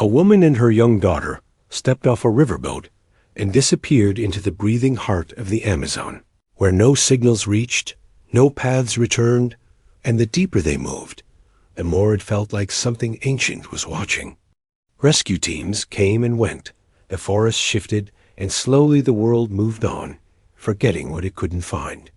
A woman and her young daughter stepped off a riverboat and disappeared into the breathing heart of the Amazon, where no signals reached, no paths returned, and the deeper they moved, the more it felt like something ancient was watching. Rescue teams came and went, the forest shifted, and slowly the world moved on, forgetting what it couldn't find.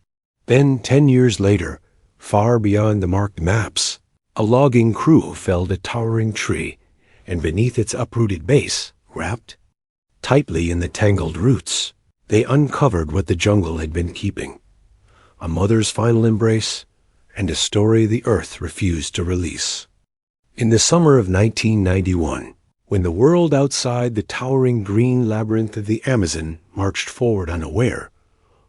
Then, 10 years later, far beyond the marked maps, a logging crew felled a towering tree, and beneath its uprooted base, wrapped tightly in the tangled roots, they uncovered what the jungle had been keeping: a mother's final embrace and a story the earth refused to release. In the summer of 1991, when the world outside the towering green labyrinth of the Amazon marched forward unaware,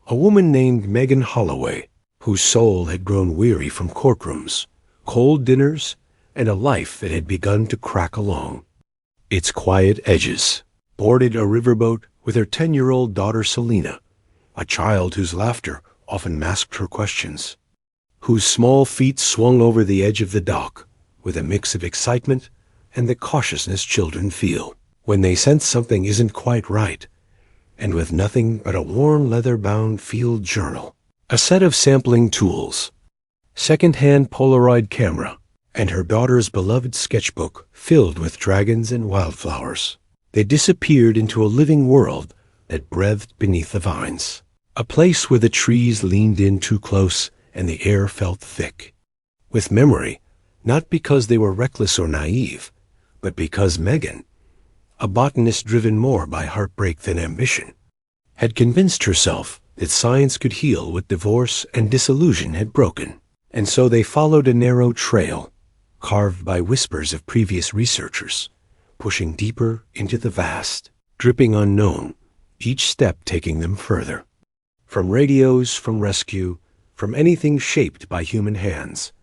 a woman named Megan Holloway, whose soul had grown weary from courtrooms, cold dinners, and a life that had begun to crack along its quiet edges, boarded a riverboat with her 10-year-old daughter Selena, a child whose laughter often masked her questions, whose small feet swung over the edge of the dock with a mix of excitement and the cautiousness children feel when they sense something isn't quite right, and with nothing but a warm leather-bound field journal, a set of sampling tools, second-hand Polaroid camera, and her daughter's beloved sketchbook filled with dragons and wildflowers. They disappeared into a living world that breathed beneath the vines, a place where the trees leaned in too close and the air felt thick with memory, not because they were reckless or naive, but because Megan, a botanist driven more by heartbreak than ambition, had convinced herself that science could heal what divorce and disillusion had broken. And so they followed a narrow trail, carved by whispers of previous researchers, pushing deeper into the vast, dripping unknown, each step taking them further. From radios, from rescue, from anything shaped by human hands.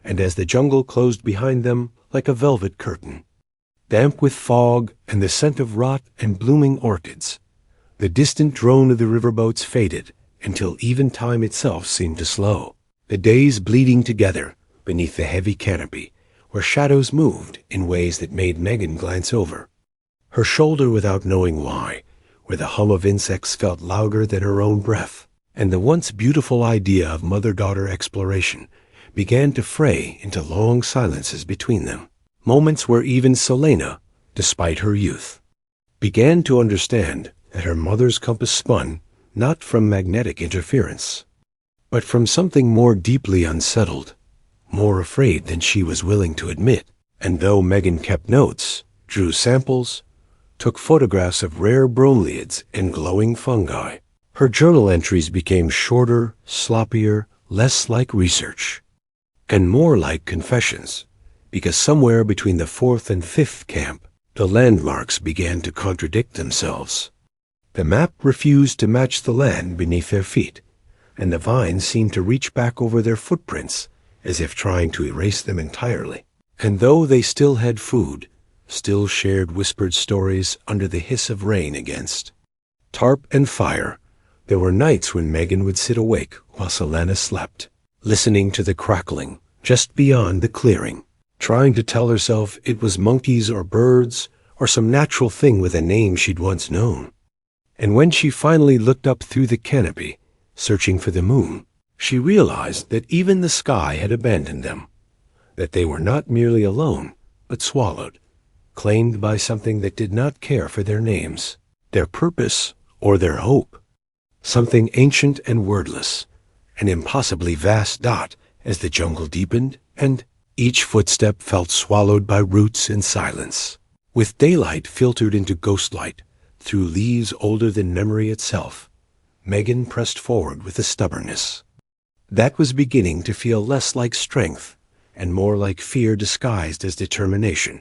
And as the jungle closed behind them like a velvet curtain, damp with fog and the scent of rot and blooming orchids, the distant drone of the riverboats faded until even time itself seemed to slow, the days bleeding together beneath the heavy canopy, where shadows moved in ways that made Megan glance over her shoulder without knowing why, where the hum of insects felt louder than her own breath, and the once beautiful idea of mother-daughter exploration began to fray into long silences between them, moments where even Selena, despite her youth, began to understand that her mother's compass spun not from magnetic interference, but from something more deeply unsettled, more afraid than she was willing to admit. And though Megan kept notes, drew samples, took photographs of rare bromeliads and glowing fungi, her journal entries became shorter, sloppier, less like research, and more like confessions, because somewhere between the fourth and fifth camp, the landmarks began to contradict themselves. The map refused to match the land beneath their feet, and the vines seemed to reach back over their footprints as if trying to erase them entirely. And though they still had food, still shared whispered stories under the hiss of rain against tarp and fire, there were nights when Megan would sit awake while Selena slept, listening to the crackling just beyond the clearing, trying to tell herself it was monkeys or birds or some natural thing with a name she'd once known. And when she finally looked up through the canopy, searching for the moon, she realized that even the sky had abandoned them, that they were not merely alone, but swallowed, claimed by something that did not care for their names, their purpose, or their hope. Something ancient and wordless, an impossibly vast dot as the jungle deepened, and each footstep felt swallowed by roots and silence. With daylight filtered into ghostlight through leaves older than memory itself, Megan pressed forward with a stubbornness that was beginning to feel less like strength and more like fear disguised as determination,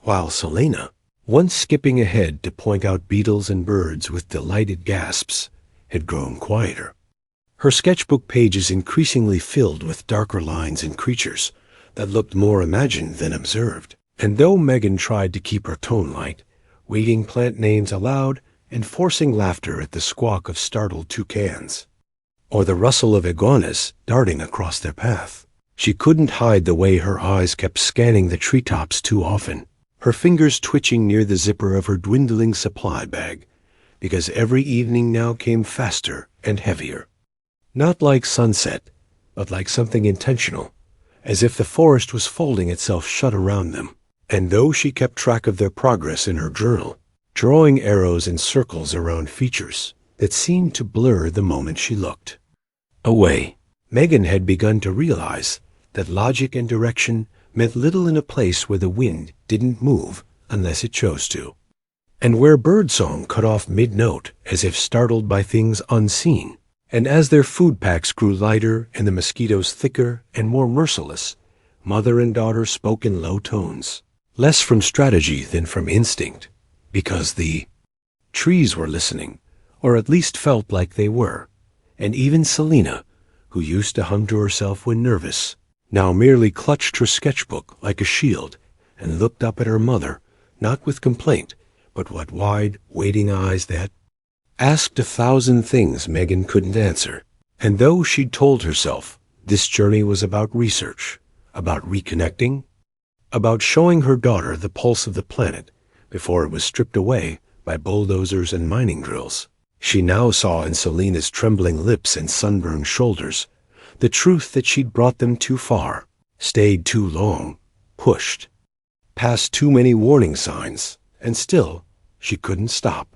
while Selena, once skipping ahead to point out beetles and birds with delighted gasps, had grown quieter. Her sketchbook pages increasingly filled with darker lines and creatures that looked more imagined than observed. And though Megan tried to keep her tone light, reading plant names aloud and forcing laughter at the squawk of startled toucans, or the rustle of iguanas darting across their path, she couldn't hide the way her eyes kept scanning the treetops too often, her fingers twitching near the zipper of her dwindling supply bag, because every evening now came faster and heavier. Not like sunset, but like something intentional, as if the forest was folding itself shut around them. And though she kept track of their progress in her journal, drawing arrows and circles around features that seemed to blur the moment she looked away, Megan had begun to realize that logic and direction meant little in a place where the wind didn't move unless it chose to, and where birdsong cut off mid-note as if startled by things unseen. And as their food packs grew lighter and the mosquitoes thicker and more merciless, mother and daughter spoke in low tones, less from strategy than from instinct, because the trees were listening, or at least felt like they were. And even Selina, who used to hum to herself when nervous, now merely clutched her sketchbook like a shield and looked up at her mother, not with complaint, but with wide, waiting eyes that asked 1,000 things Megan couldn't answer. And though she'd told herself this journey was about research, about reconnecting, about showing her daughter the pulse of the planet before it was stripped away by bulldozers and mining drills, she now saw in Selina's trembling lips and sunburned shoulders the truth that she'd brought them too far, stayed too long, pushed past too many warning signs, and still she couldn't stop,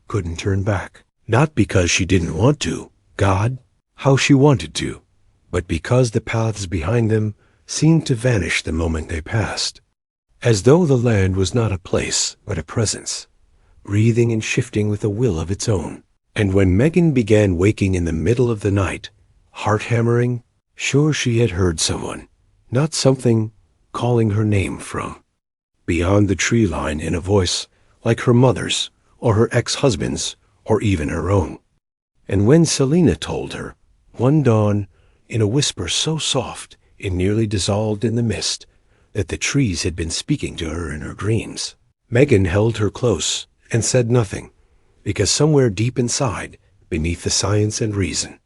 couldn't turn back. Not because she didn't want to, God, how she wanted to, but because the paths behind them seemed to vanish the moment they passed, as though the land was not a place but a presence, breathing and shifting with a will of its own. And when Megan began waking in the middle of the night, heart-hammering, sure she had heard someone, not something, calling her name from beyond the tree line in a voice like her mother's or her ex-husband's or even her own. And when Selina told her, one dawn, in a whisper so soft it nearly dissolved in the mist, that the trees had been speaking to her in her dreams, Megan held her close and said nothing, because somewhere deep inside, beneath the science and reason,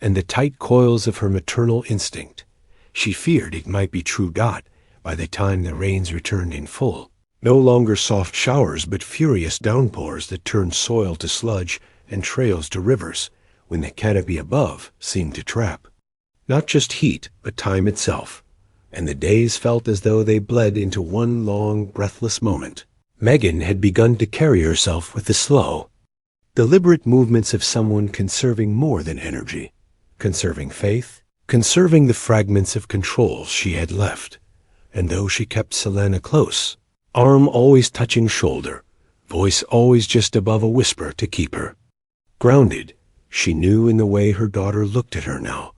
and the tight coils of her maternal instinct, she feared it might be true dot by the time the rains returned in full. No longer soft showers, but furious downpours that turned soil to sludge and trails to rivers when the canopy above seemed to trap not just heat, but time itself, and the days felt as though they bled into one long, breathless moment. Megan had begun to carry herself with the slow, deliberate movements of someone conserving more than energy, conserving faith, conserving the fragments of control she had left. And though she kept Selena close, arm always touching shoulder, voice always just above a whisper to keep her grounded, she knew in the way her daughter looked at her now,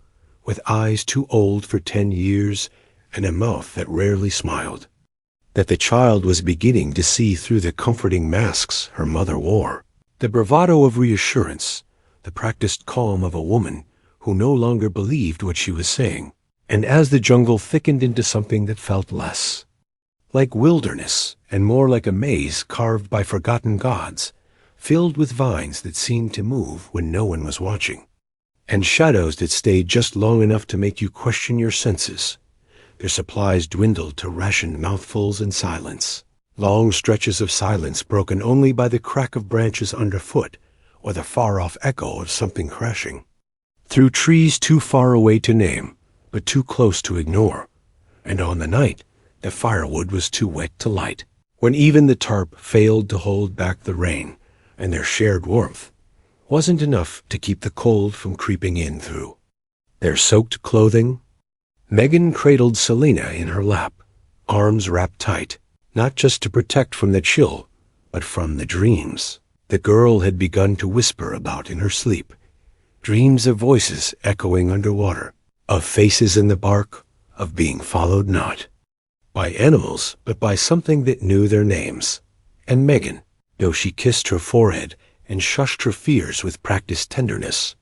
with eyes too old for 10 years and a mouth that rarely smiled, that the child was beginning to see through the comforting masks her mother wore, the bravado of reassurance, the practiced calm of a woman who no longer believed what she was saying. And as the jungle thickened into something that felt less like wilderness and more like a maze carved by forgotten gods, filled with vines that seemed to move when no one was watching, and shadows that stayed just long enough to make you question your senses, their supplies dwindled to rationed mouthfuls and silence, long stretches of silence broken only by the crack of branches underfoot or the far-off echo of something crashing through trees too far away to name, but too close to ignore. And on the night, the firewood was too wet to light, when even the tarp failed to hold back the rain, and their shared warmth wasn't enough to keep the cold from creeping in through their soaked clothing. Megan cradled Selena in her lap, arms wrapped tight, not just to protect from the chill, but from the dreams the girl had begun to whisper about in her sleep, dreams of voices echoing underwater, of faces in the bark, of being followed not by animals, but by something that knew their names. And Megan, though she kissed her forehead and shushed her fears with practiced tenderness,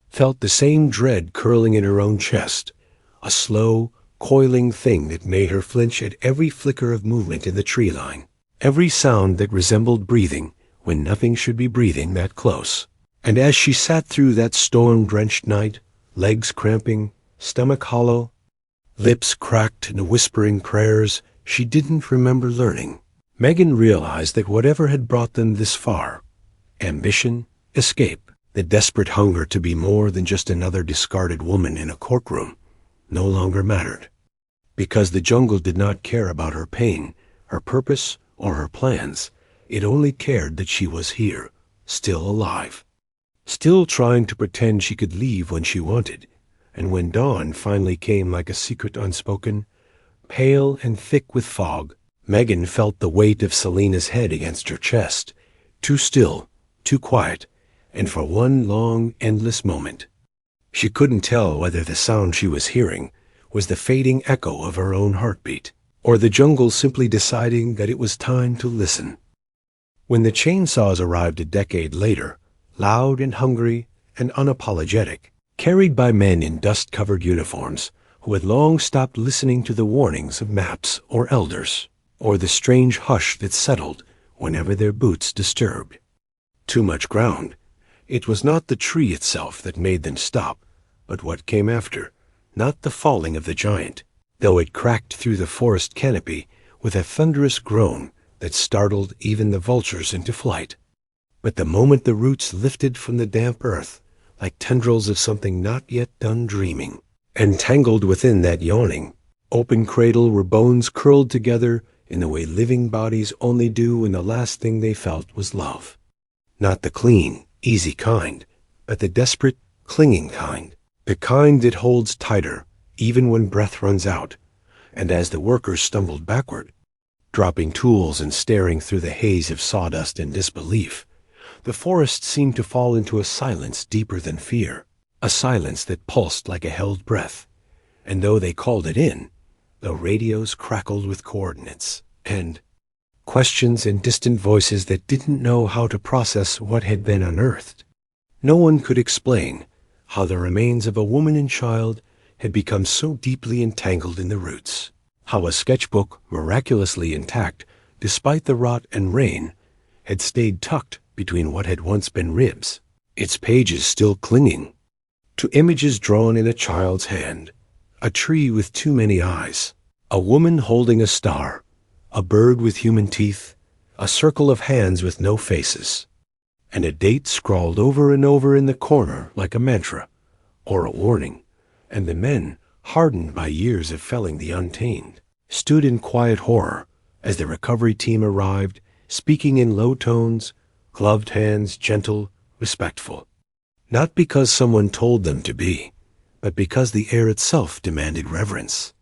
felt the same dread curling in her own chest, a slow, coiling thing that made her flinch at every flicker of movement in the tree line, every sound that resembled breathing when nothing should be breathing that close. And as she sat through that storm-drenched night, legs cramping, stomach hollow, lips cracked in whispering prayers she didn't remember learning, Megan realized that whatever had brought them this far, ambition, escape, the desperate hunger to be more than just another discarded woman in a courtroom, no longer mattered. Because the jungle did not care about her pain, her purpose, or her plans. It only cared that she was here, still alive, still trying to pretend she could leave when she wanted. And when dawn finally came like a secret unspoken, pale and thick with fog, Megan felt the weight of Selena's head against her chest, too still, too quiet, and for one long, endless moment. She couldn't tell whether the sound she was hearing was the fading echo of her own heartbeat, or the jungle simply deciding that it was time to listen. When the chainsaws arrived a decade later, loud and hungry and unapologetic, carried by men in dust-covered uniforms who had long stopped listening to the warnings of maps or elders, or the strange hush that settled whenever their boots disturbed too much ground, it was not the tree itself that made them stop, but what came after, not the falling of the giant, though it cracked through the forest canopy with a thunderous groan that startled even the vultures into flight, but the moment the roots lifted from the damp earth, like tendrils of something not yet done dreaming, and tangled within that yawning, open cradle were bones curled together in the way living bodies only do when the last thing they felt was love. Not the clean, easy kind, but the desperate, clinging kind, the kind that holds tighter even when breath runs out. And as the workers stumbled backward, dropping tools and staring through the haze of sawdust in disbelief, the forest seemed to fall into a silence deeper than fear, a silence that pulsed like a held breath. And though they called it in, the radios crackled with coordinates, and questions and distant voices that didn't know how to process what had been unearthed. No one could explain how the remains of a woman and child had become so deeply entangled in the roots, how a sketchbook, miraculously intact despite the rot and rain, had stayed tucked between what had once been ribs, its pages still clinging to images drawn in a child's hand, a tree with too many eyes, a woman holding a star, a bird with human teeth, a circle of hands with no faces, and a date scrawled over and over in the corner like a mantra, or a warning. And the men, hardened by years of felling the untamed, stood in quiet horror as the recovery team arrived, speaking in low tones, gloved hands gentle, respectful. Not because someone told them to be, but because the air itself demanded reverence.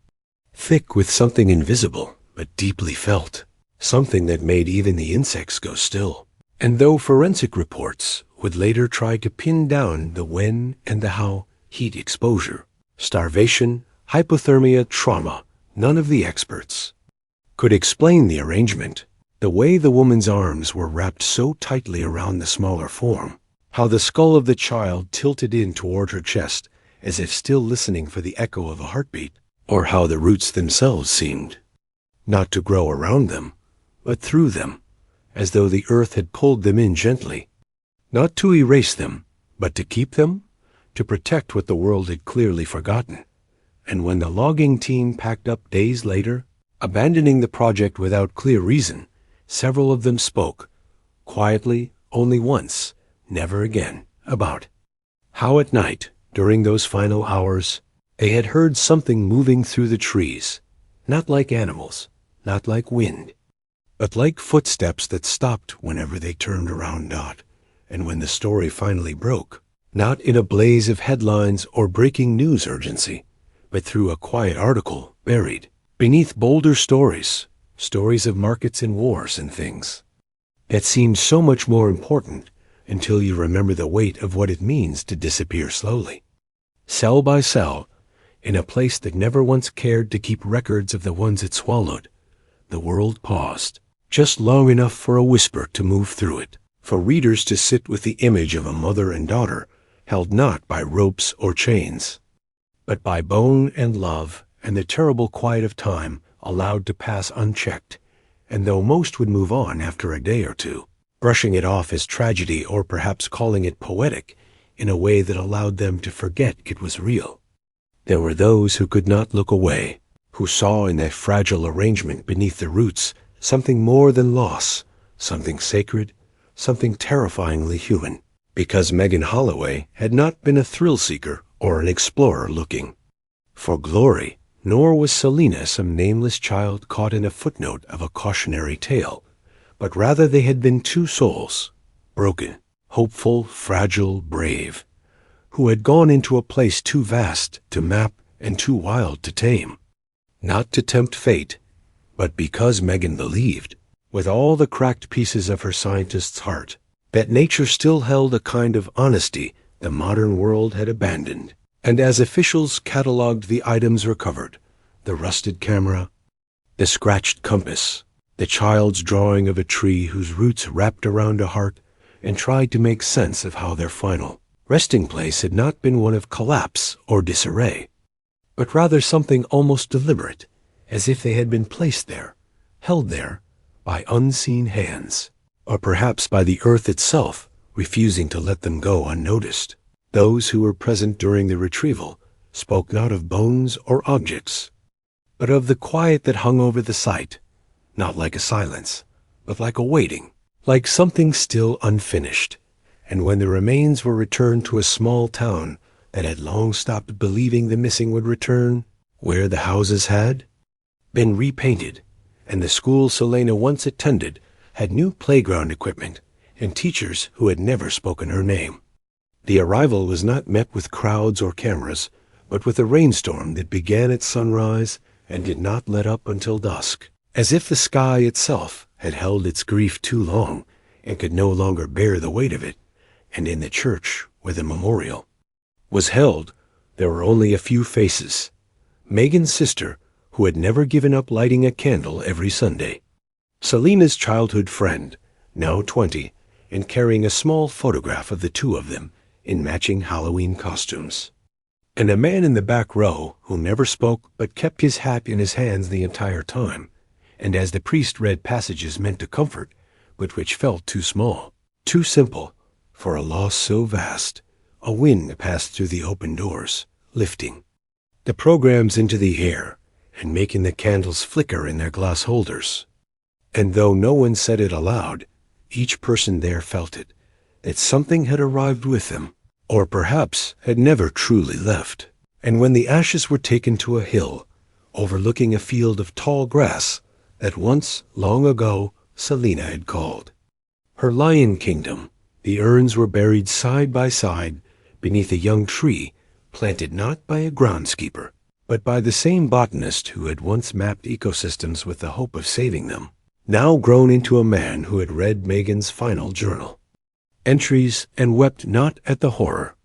Thick with something invisible, but deeply felt, something that made even the insects go still. And though forensic reports would later try to pin down the when and the how, heat exposure, starvation, hypothermia, trauma, none of the experts could explain the arrangement, the way the woman's arms were wrapped so tightly around the smaller form, how the skull of the child tilted in toward her chest as if still listening for the echo of a heartbeat, or how the roots themselves seemed not to grow around them, but through them, as though the earth had pulled them in gently, not to erase them, but to keep them, to protect what the world had clearly forgotten. And when the logging team packed up days later, abandoning the project without clear reason, several of them spoke, quietly, only once, never again, about how at night, during those final hours, they had heard something moving through the trees, not like animals, not like wind, but like footsteps that stopped whenever they turned around. And when the story finally broke, not in a blaze of headlines or breaking news urgency, but through a quiet article buried beneath bolder stories, stories of markets and wars and things, that seemed so much more important until you remember the weight of what it means to disappear slowly, cell by cell, in a place that never once cared to keep records of the ones it swallowed. The world paused, just long enough for a whisper to move through it, for readers to sit with the image of a mother and daughter held not by ropes or chains, but by bone and love and the terrible quiet of time allowed to pass unchecked. And though most would move on after a day or two, brushing it off as tragedy or perhaps calling it poetic in a way that allowed them to forget it was real, there were those who could not look away, who saw in that fragile arrangement beneath the roots something more than loss, something sacred, something terrifyingly human. Because Megan Holloway had not been a thrill-seeker or an explorer looking for glory, nor was Selina some nameless child caught in a footnote of a cautionary tale, but rather they had been two souls, broken, hopeful, fragile, brave, who had gone into a place too vast to map and too wild to tame. Not to tempt fate, but because Megan believed, with all the cracked pieces of her scientist's heart, that nature still held a kind of honesty the modern world had abandoned. And as officials catalogued the items recovered, the rusted camera, the scratched compass, the child's drawing of a tree whose roots wrapped around a heart, and tried to make sense of how their final resting place had not been one of collapse or disarray, but rather something almost deliberate, as if they had been placed there, held there, by unseen hands, or perhaps by the earth itself, refusing to let them go unnoticed. Those who were present during the retrieval spoke not of bones or objects, but of the quiet that hung over the site, not like a silence, but like a waiting, like something still unfinished. And when the remains were returned to a small town that had long stopped believing the missing would return, where the houses had been repainted, and the school Selena once attended had new playground equipment and teachers who had never spoken her name, the arrival was not met with crowds or cameras, but with a rainstorm that began at sunrise and did not let up until dusk, as if the sky itself had held its grief too long and could no longer bear the weight of it. And in the church where the memorial was held, there were only a few faces. Megan's sister, who had never given up lighting a candle every Sunday. Selena's childhood friend, now 20, and carrying a small photograph of the two of them in matching Halloween costumes. And a man in the back row who never spoke but kept his hat in his hands the entire time, and as the priest read passages meant to comfort, but which felt too small, too simple, for a loss so vast. A wind passed through the open doors, lifting the programs into the air and making the candles flicker in their glass holders. And though no one said it aloud, each person there felt it, that something had arrived with them, or perhaps had never truly left. And when the ashes were taken to a hill, overlooking a field of tall grass that once, long ago, Selena had called her Lion Kingdom, the urns were buried side by side beneath a young tree planted not by a groundskeeper, but by the same botanist who had once mapped ecosystems with the hope of saving them, now grown into a man who had read Megan's final journal entries and wept not at the horror,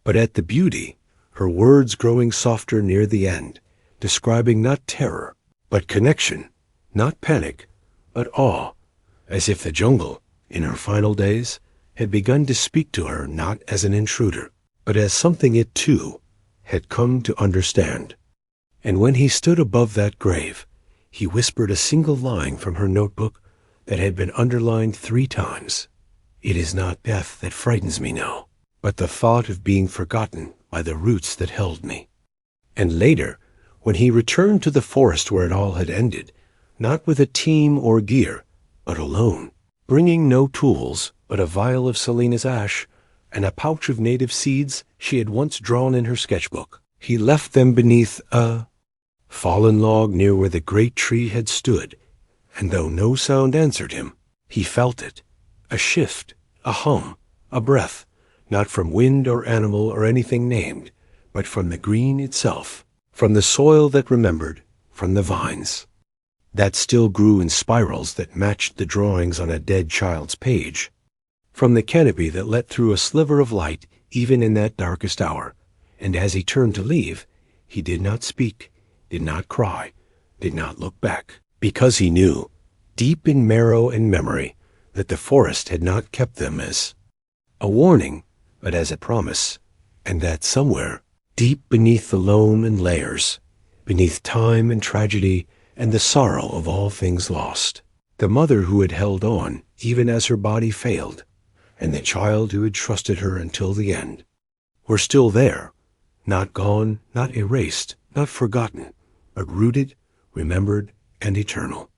but at the beauty, her words growing softer near the end, describing not terror, but connection, not panic, but awe, as if the jungle, in her final days, had begun to speak to her not as an intruder, but as something it, too, had come to understand. And when he stood above that grave, he whispered a single line from her notebook that had been underlined 3 times. "It is not death that frightens me now, but the thought of being forgotten by the roots that held me." And later, when he returned to the forest where it all had ended, not with a team or gear, but alone, bringing no tools but a vial of Selena's ash and a pouch of native seeds she had once drawn in her sketchbook, he left them beneath a fallen log near where the great tree had stood, and though no sound answered him, he felt it, a shift, a hum, a breath, not from wind or animal or anything named, but from the green itself, from the soil that remembered, from the vines that still grew in spirals that matched the drawings on a dead child's page, from the canopy that let through a sliver of light even in that darkest hour. And as he turned to leave, he did not speak, did not cry, did not look back, because he knew, deep in marrow and memory, that the forest had not kept them as a warning, but as a promise, and that somewhere, deep beneath the loam and layers, beneath time and tragedy and the sorrow of all things lost, the mother who had held on even as her body failed, and the child who had trusted her until the end, were still there, not gone, not erased, not forgotten, but rooted, remembered, and eternal.